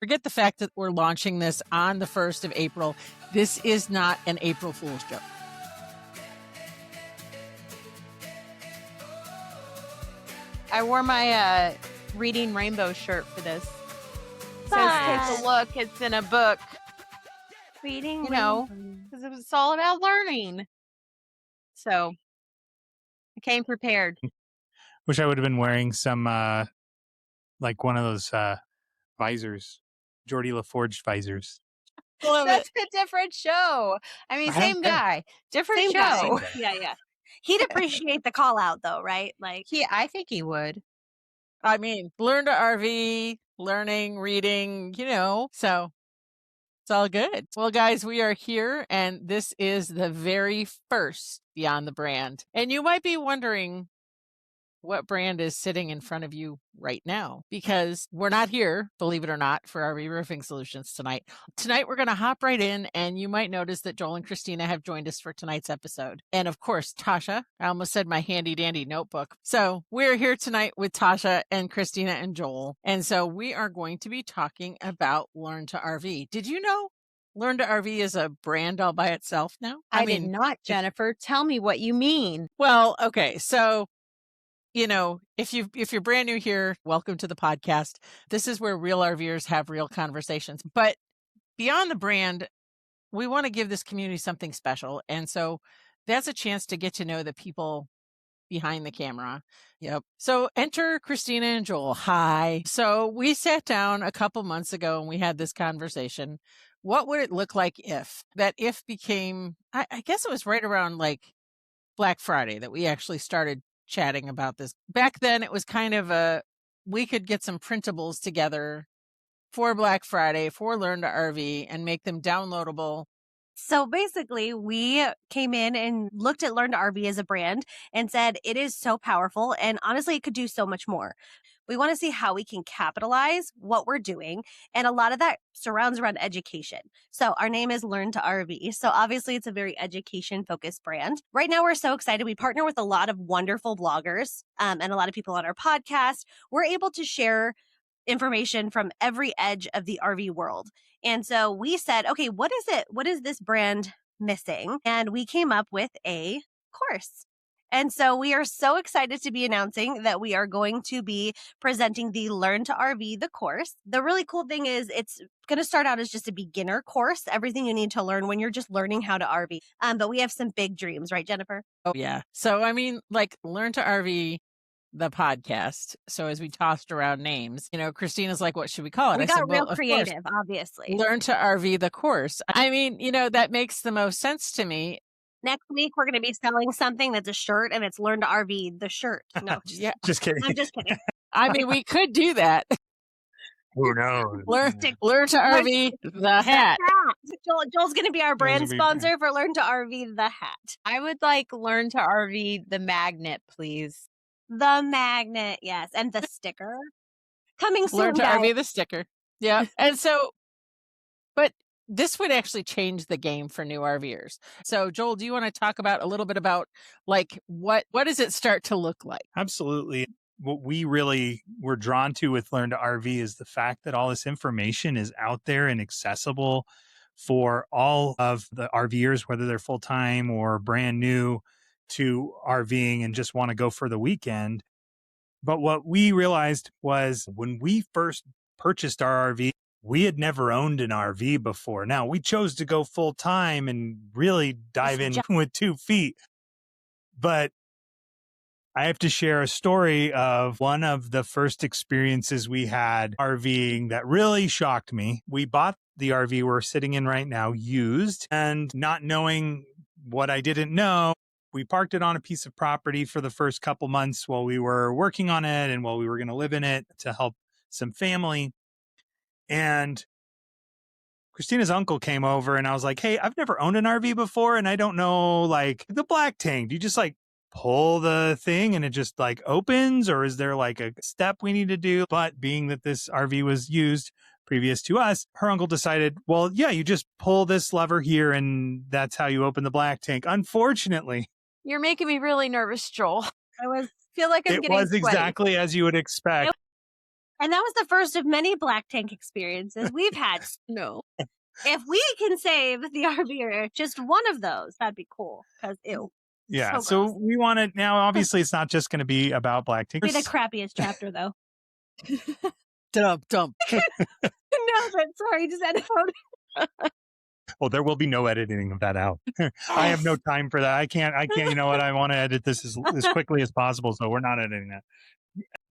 Forget the fact that we're launching this on the 1st of April. This is not an April Fool's joke. I wore my Reading Rainbow shirt for this. It says, take a look. It's in a book. Reading, because it was all about learning. So I came prepared. Wish I would have been wearing some, like one of those visors, Geordie LaForge visors. That's a different show. I mean, same guy, different Same show. guy. Yeah. He'd appreciate the call out though, right? Like I think he would. I mean, learn to RV, learning, reading, so it's all good. Well, guys, we are here, and this is the very first Beyond the Brand. And you might be wondering what brand is sitting in front of you right now, because we're not here, believe it or not, for RV Roofing Solutions tonight. Tonight, we're going to hop right in, and you might notice that Joel and Kristina have joined us for tonight's episode. And of course, Tasha, I almost said my handy dandy notebook. So we're here tonight with Tasha and Kristina and Joel. And so we are going to be talking about Learn to RV. Did you know Learn to RV is a brand all by itself now? I did not, Jennifer. Tell me what you mean. Well, okay. So if you're brand new here, welcome to the podcast. This is where real RVers have real conversations. But beyond the brand, we want to give this community something special. And so that's a chance to get to know the people behind the camera. Yep. So enter Kristina and Joel. Hi. So we sat down a couple months ago and we had this conversation. What would it look like if became, I guess it was right around like Black Friday that we actually started chatting about this. Back then it was kind of we could get some printables together for Black Friday for Learn to RV and make them downloadable. So basically, we came in and looked at Learn to RV as a brand and said it is so powerful, and honestly, it could do so much more. We want to see how we can capitalize what we're doing, and a lot of that surrounds around education. So our name is Learn to RV. So obviously, it's a very education-focused brand. Right now, we're so excited. We partner with a lot of wonderful bloggers and a lot of people on our podcast. We're able to share information from every edge of the RV world. And so we said, okay, what is it? What is this brand missing? And we came up with a course. And so we are so excited to be announcing that we are going to be presenting the Learn to RV, the course. The really cool thing is it's going to start out as just a beginner course, everything you need to learn when you're just learning how to RV. But we have some big dreams, right, Jennifer? Oh, yeah. So, I mean, like Learn to RV, the podcast. So as we tossed around names, Kristina's like, what should we call it? We I got said, real well, creative, obviously. Learn to RV, the course. I mean, that makes the most sense to me. Next week, we're going to be selling something that's a shirt, and it's Learn to RV, the shirt. No, Just kidding. I'm just kidding. I mean, we could do that. Who knows? Learn to RV, the hat. Joel's going to be our brand Those would be sponsor for Learn to RV, the hat. I would like Learn to RV the magnet, please. The magnet, yes. And the sticker. Coming soon, Learn to guys. RV, the sticker. Yeah. And so, but this would actually change the game for new RVers. So Joel, do you want to talk about a little bit about like, what does it start to look like? Absolutely. What we really were drawn to with Learn to RV is the fact that all this information is out there and accessible for all of the RVers, whether they're full-time or brand new to RVing and just want to go for the weekend. But what we realized was when we first purchased our RV, we had never owned an RV before. Now, we chose to go full time and really dive in with 2 feet. But I have to share a story of one of the first experiences we had RVing that really shocked me. We bought the RV we're sitting in right now used, and not knowing what I didn't know, we parked it on a piece of property for the first couple months while we were working on it and while we were going to live in it to help some family. And Kristina's uncle came over and I was like, hey, I've never owned an RV before and I don't know, like the black tank. Do you just like pull the thing and it just like opens, or is there like a step we need to do? But being that this RV was used previous to us, her uncle decided, well, yeah, you just pull this lever here and that's how you open the black tank. Unfortunately, You're making me really nervous, Joel. I feel like I'm it getting was sweaty. exactly as you would expect. And that was the first of many black tank experiences we've had. No. If we can save the RVer just one of those, that'd be cool. Because ew. Yeah. So So gross. we want to now, obviously, it's not just going to be about black Be the tickets. crappiest chapter, though. Dump. No, but sorry, just edit out. Well, there will be no editing of that out. I have no time for that. I can't, you know what? I want to edit this as quickly as possible. So we're not editing that.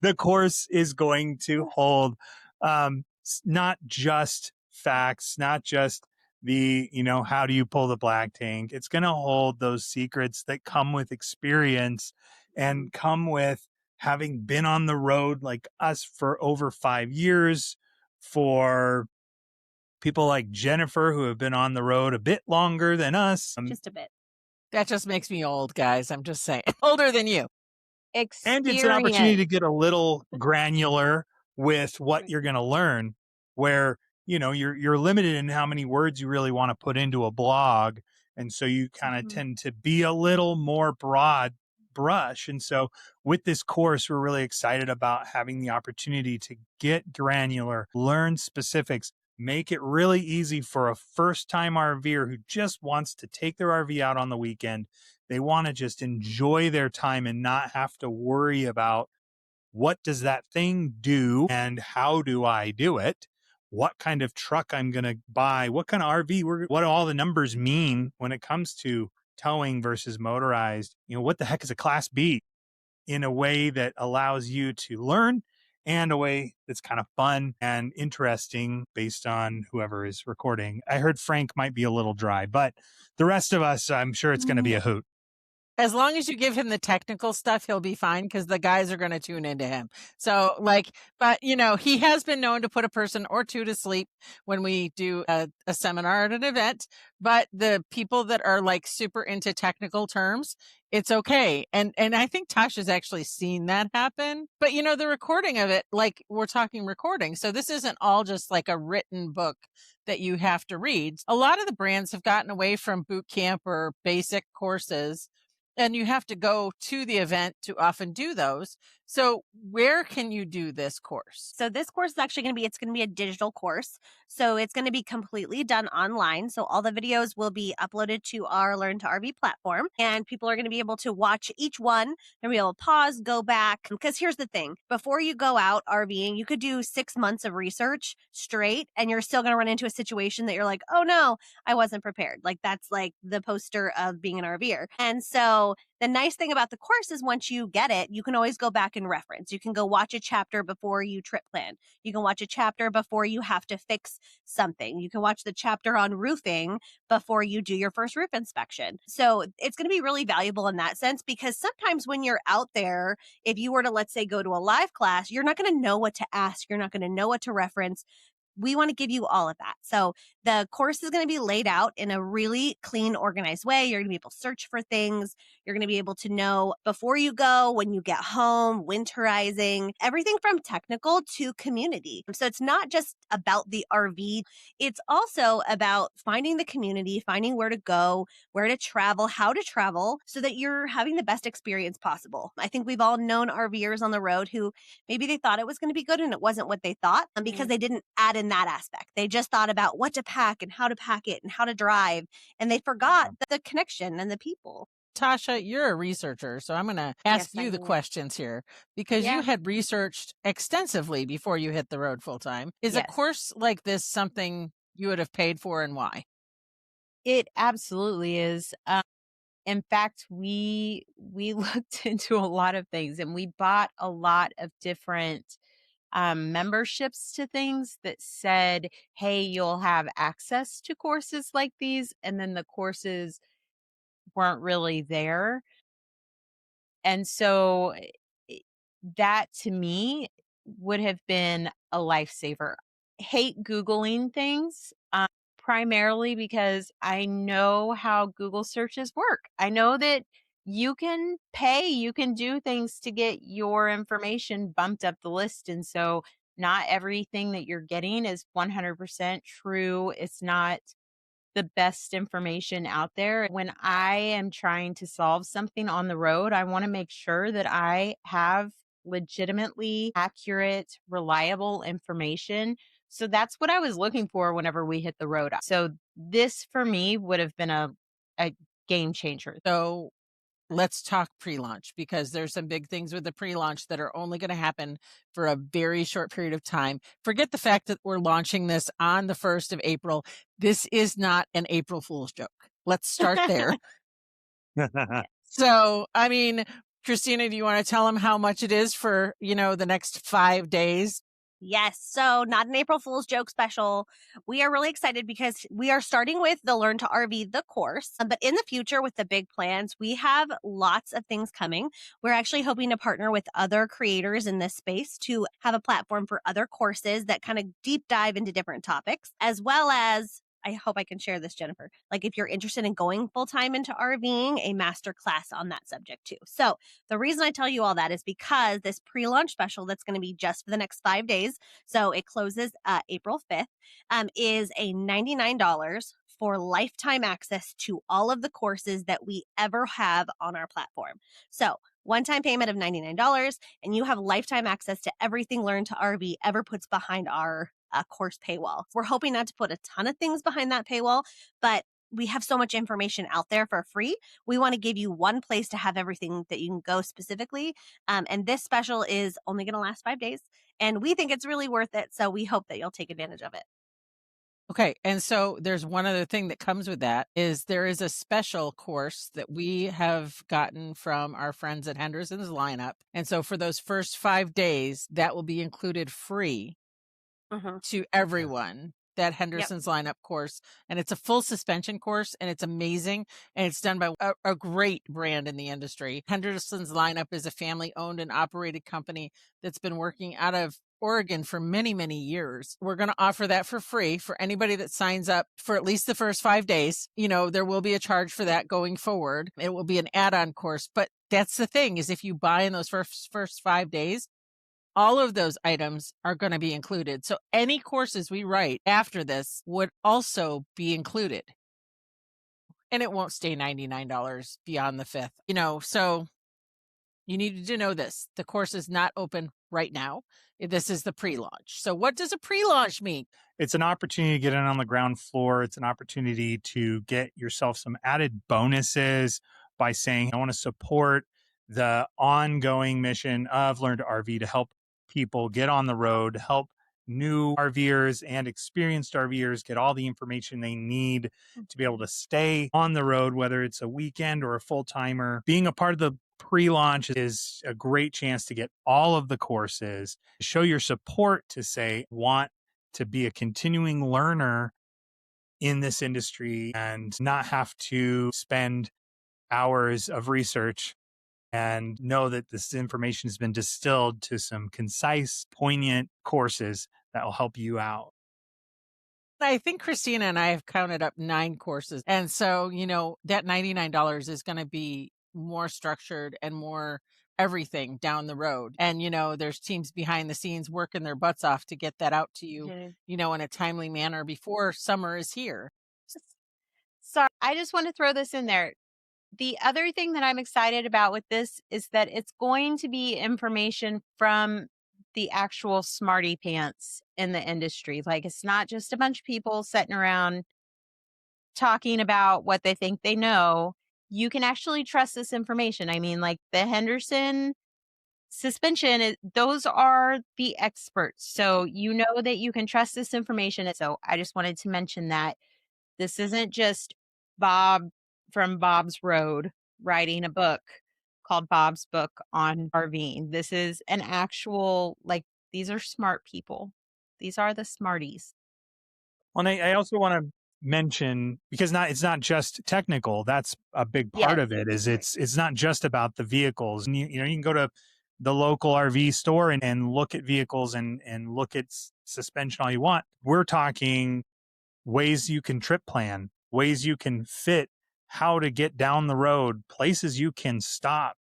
The course is going to hold not just facts, not just the, how do you pull the black tank? It's going to hold those secrets that come with experience and come with having been on the road like us for over 5 years, for people like Jennifer who have been on the road a bit longer than us. Just a bit. That just makes me old, guys. I'm just saying. Older than you. And it's an opportunity to get a little granular with what you're going to learn, where, you're limited in how many words you really want to put into a blog. And so you kind of tend to be a little more broad brush. And so with this course, we're really excited about having the opportunity to get granular, learn specifics, make it really easy for a first-time RVer who just wants to take their RV out on the weekend. They want to just enjoy their time and not have to worry about what does that thing do and how do I do it? What kind of truck I'm going to buy? What kind of RV? What do all the numbers mean when it comes to towing versus motorized? What the heck is a Class B? In a way that allows you to learn and a way that's kind of fun and interesting based on whoever is recording. I heard Frank might be a little dry, but the rest of us, I'm sure it's going to be a hoot. As long as you give him the technical stuff, he'll be fine because the guys are going to tune into him. So but he has been known to put a person or two to sleep when we do a seminar at an event, but the people that are like super into technical terms, it's okay. And I think Tasha's actually seen that happen, but the recording of it, like we're talking recording. So this isn't all just like a written book that you have to read. A lot of the brands have gotten away from boot camp or basic courses, and you have to go to the event to often do those. So where can you do this course? So this course is actually it's going to be a digital course. So it's going to be completely done online. So all the videos will be uploaded to our Learn to RV platform, and people are going to be able to watch each one and be able to pause, go back. Because here's the thing, before you go out RVing, you could do 6 months of research straight and you're still going to run into a situation that you're like, oh no, I wasn't prepared. Like that's like the poster of being an RVer. And so the nice thing about the course is once you get it, you can always go back and reference. You can go watch a chapter before you trip plan. You can watch a chapter before you have to fix something. You can watch the chapter on roofing before you do your first roof inspection. So it's going to be really valuable in that sense, because sometimes when you're out there, if you were to, let's say, go to a live class, you're not going to know what to ask. You're not going to know what to reference. We want to give you all of that. So the course is going to be laid out in a really clean, organized way. You're going to be able to search for things. You're going to be able to know before you go, when you get home, winterizing, everything from technical to community. So it's not just about the RV. It's also about finding the community, finding where to go, where to travel, how to travel, so that you're having the best experience possible. I think we've all known RVers on the road who maybe they thought it was going to be good and it wasn't what they thought, because they didn't add in that aspect. They just thought about what to pack and how to pack it and how to drive, and they forgot the connection and the people. Tasha, you're a researcher, so I'm going to ask you the questions here, because you had researched extensively before you hit the road full time. Is a course like this something you would have paid for, and why? It absolutely is. In fact, we looked into a lot of things, and we bought a lot of different memberships to things that said, hey, you'll have access to courses like these. And then the courses weren't really there. And so that to me would have been a lifesaver. Hate Googling things, primarily because I know how Google searches work. I know that you can pay, you can do things to get your information bumped up the list. And so not everything that you're getting is 100% true. It's not the best information out there. When I am trying to solve something on the road, I want to make sure that I have legitimately accurate, reliable information. So that's what I was looking for whenever we hit the road. So this for me would have been a game changer. So let's talk pre-launch, because there's some big things with the pre-launch that are only going to happen for a very short period of time. Forget the fact that we're launching this on the 1st of April. This is not an April Fool's joke. Let's start there. So, I mean, Kristina, do you want to tell them how much it is for, the next 5 days? Yes. So, not an April Fool's joke special. We are really excited because we are starting with the Learn to RV, the course. But in the future, with the big plans, we have lots of things coming. We're actually hoping to partner with other creators in this space to have a platform for other courses that kind of deep dive into different topics, as well as, I hope I can share this, Jennifer. Like, if you're interested in going full time into RVing, a master class on that subject too. So, the reason I tell you all that is because this pre launch special that's going to be just for the next 5 days, so it closes April 5th, is a $99 for lifetime access to all of the courses that we ever have on our platform. So, one-time payment of $99, and you have lifetime access to everything Learn to RV ever puts behind our course paywall. We're hoping not to put a ton of things behind that paywall, but we have so much information out there for free. We want to give you one place to have everything that you can go specifically. And this special is only going to last 5 days. And we think it's really worth it. So we hope that you'll take advantage of it. Okay. And so there's one other thing that comes with that is there is a special course that we have gotten from our friends at Henderson's Lineup. And so for those first 5 days, that will be included free to everyone, that Henderson's Lineup course. And it's a full suspension course, and it's amazing. And it's done by a great brand in the industry. Henderson's Lineup is a family owned and operated company that's been working out of Oregon for many, many years. We're going to offer that for free for anybody that signs up for at least the first 5 days. There will be a charge for that going forward. It will be an add-on course. But that's the thing, is if you buy in those first 5 days, all of those items are going to be included. So any courses we write after this would also be included. And it won't stay $99 beyond the 5th. So you need to know this. The course is not open right now. This is the pre-launch. So what does a pre-launch mean? It's an opportunity to get in on the ground floor. It's an opportunity to get yourself some added bonuses by saying, I want to support the ongoing mission of Learn to RV to help people get on the road, help new RVers and experienced RVers get all the information they need to be able to stay on the road, whether it's a weekend or a full-timer. Being a part of the pre-launch is a great chance to get all of the courses, show your support to say, want to be a continuing learner in this industry and not have to spend hours of research, and know that this information has been distilled to some concise, poignant courses that will help you out. I think Kristina and I have counted up 9 courses. And so, that $99 is going to be more structured and more everything down the road. And, there's teams behind the scenes working their butts off to get that out to you, in a timely manner before summer is here. Sorry, I just want to throw this in there. The other thing that I'm excited about with this is that it's going to be information from the actual smarty pants in the industry. Like, it's not just a bunch of people sitting around talking about what they think they know. You can actually trust this information. I mean, like the Henderson suspension, those are the experts. So you know that you can trust this information. So I just wanted to mention that this isn't just Bob from Bob's Road writing a book called Bob's Book on RVing. This is an actual, these are smart people. These are the smarties. Well, and I also want to mention, because it's not just technical. That's a big part of it. Is it's not just about the vehicles. And you can go to the local RV store and look at vehicles and look at suspension all you want. We're talking ways you can trip plan, ways you can fit, how to get down the road, places you can stop.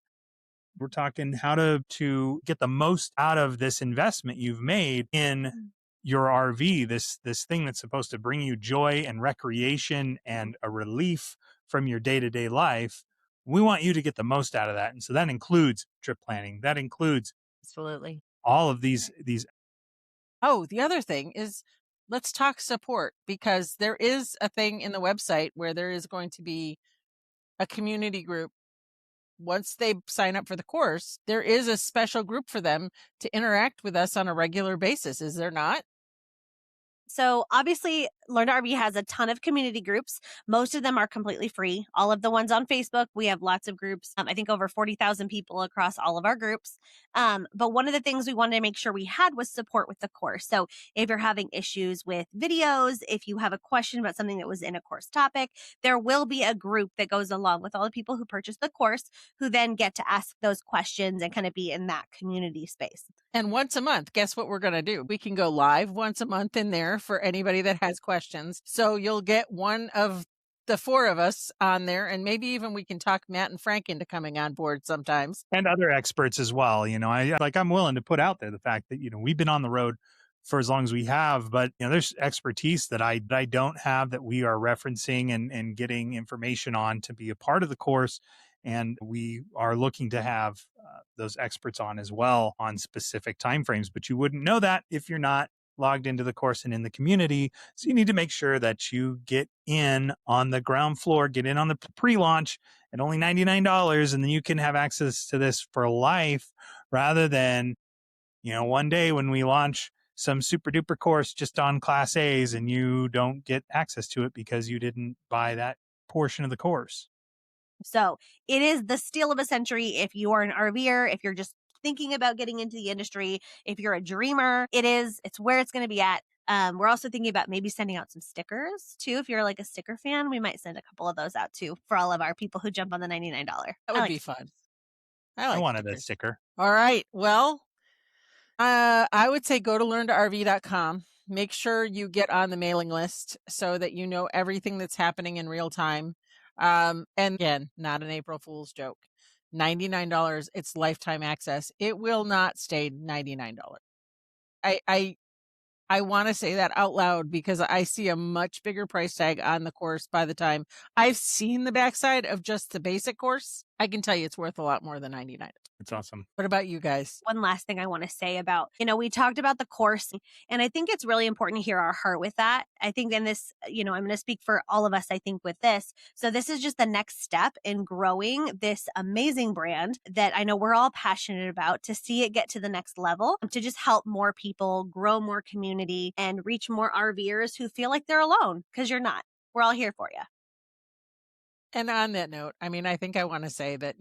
We're talking how to get the most out of this investment you've made in your RV, this thing that's supposed to bring you joy and recreation and a relief from your day-to-day life. We want you to get the most out of that. And so that includes trip planning. That includes Absolutely. all of these Oh, the other thing is, let's talk support, because there is a thing in the website where there is going to be a community group. Once they sign up for the course, there is a special group for them to interact with us on a regular basis. Is there not? So obviously, Learn to RV has a ton of community groups. Most of them are completely free. All of the ones on Facebook, we have lots of groups. I think over 40,000 people across all of our groups. But one of the things we wanted to make sure we had was support with the course. So if you're having issues with videos, if you have a question about something that was in a course topic, there will be a group that goes along with all the people who purchased the course, who then get to ask those questions and kind of be in that community space. And once a month, guess what we're going to do? We can go live once a month in there for anybody that has questions. So you'll get one of the four of us on there, and maybe even we can talk Matt and Frank into coming on board sometimes. and other experts as well. I'm willing to put out there the fact that, we've been on the road for as long as we have, but there's expertise that I don't have that we are referencing and getting information on to be a part of the course. And we are looking to have those experts on as well on specific timeframes, but you wouldn't know that if you're not logged into the course and in the community. So you need to make sure that you get in on the ground floor, get in on the pre-launch at only $99, and then you can have access to this for life, rather than, one day when we launch some super duper course just on Class A's and you don't get access to it because you didn't buy that portion of the course. So it is the steal of a century if you are an RVer, if you're just thinking about getting into the industry, if you're a dreamer, it's where it's going to be at. We're also thinking about maybe sending out some stickers too. If you're like a sticker fan, we might send a couple of those out too for all of our people who jump on the $99. That would be fun. I wanted stickers. that sticker. All right. Well, I would say go to learn2rv.com. Make sure you get on the mailing list so that you know everything that's happening in real time. And again, not an April Fool's joke. $99, it's lifetime access. It will not stay $99. I want to say that out loud because I see a much bigger price tag on the course by the time I've seen the backside of just the basic course. I can tell you it's worth a lot more than $99. It's awesome. What about you guys? One last thing I want to say about, we talked about the course, and I think it's really important to hear our heart with that. I think in this, I'm going to speak for all of us, I think, with this. So this is just the next step in growing this amazing brand that I know we're all passionate about, to see it get to the next level, to just help more people, grow more community, and reach more RVers who feel like they're alone, because you're not. We're all here for you. And on that note, I think I want to say that,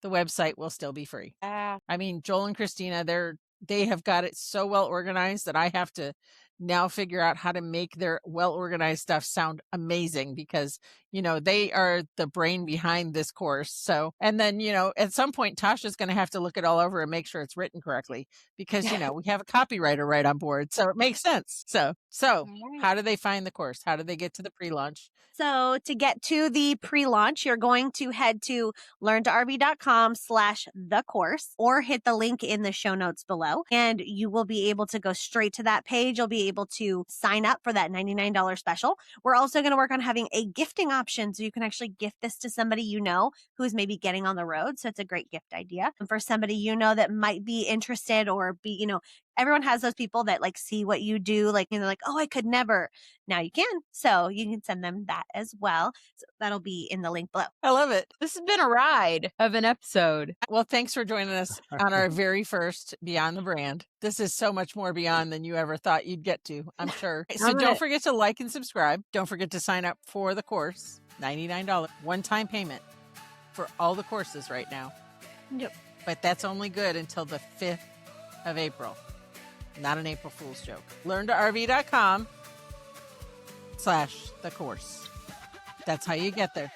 the website will still be free. Joel and Kristina, they have got it so well organized that I have to now figure out how to make their well organized stuff sound amazing, because, they are the brain behind this course. So, and then, at some point, Tasha's going to have to look it all over and make sure it's written correctly, because, we have a copywriter right on board. So it makes sense. So how do they find the course? How do they get to the pre-launch? So to get to the pre-launch, you're going to head to learn2rv.com/the course, or hit the link in the show notes below, and you will be able to go straight to that page. You'll be able to sign up for that $99 special. We're also going to work on having a gifting option, so you can actually gift this to somebody who is maybe getting on the road. So it's a great gift idea. And for somebody that might be interested, or be, everyone has those people that see what you do, like, oh, I could never. Now you can. So you can send them that as well. So that'll be in the link below. I love it. This has been a ride of an episode. Well, thanks for joining us on our very first Beyond the Brand. This is so much more beyond than you ever thought you'd get to, I'm sure. So don't forget to like and subscribe. Don't forget to sign up for the course. $99 one-time payment for all the courses right now. Yep. But that's only good until the 5th of April. Not an April Fool's joke. Learn2rv.com/the course. That's how you get there.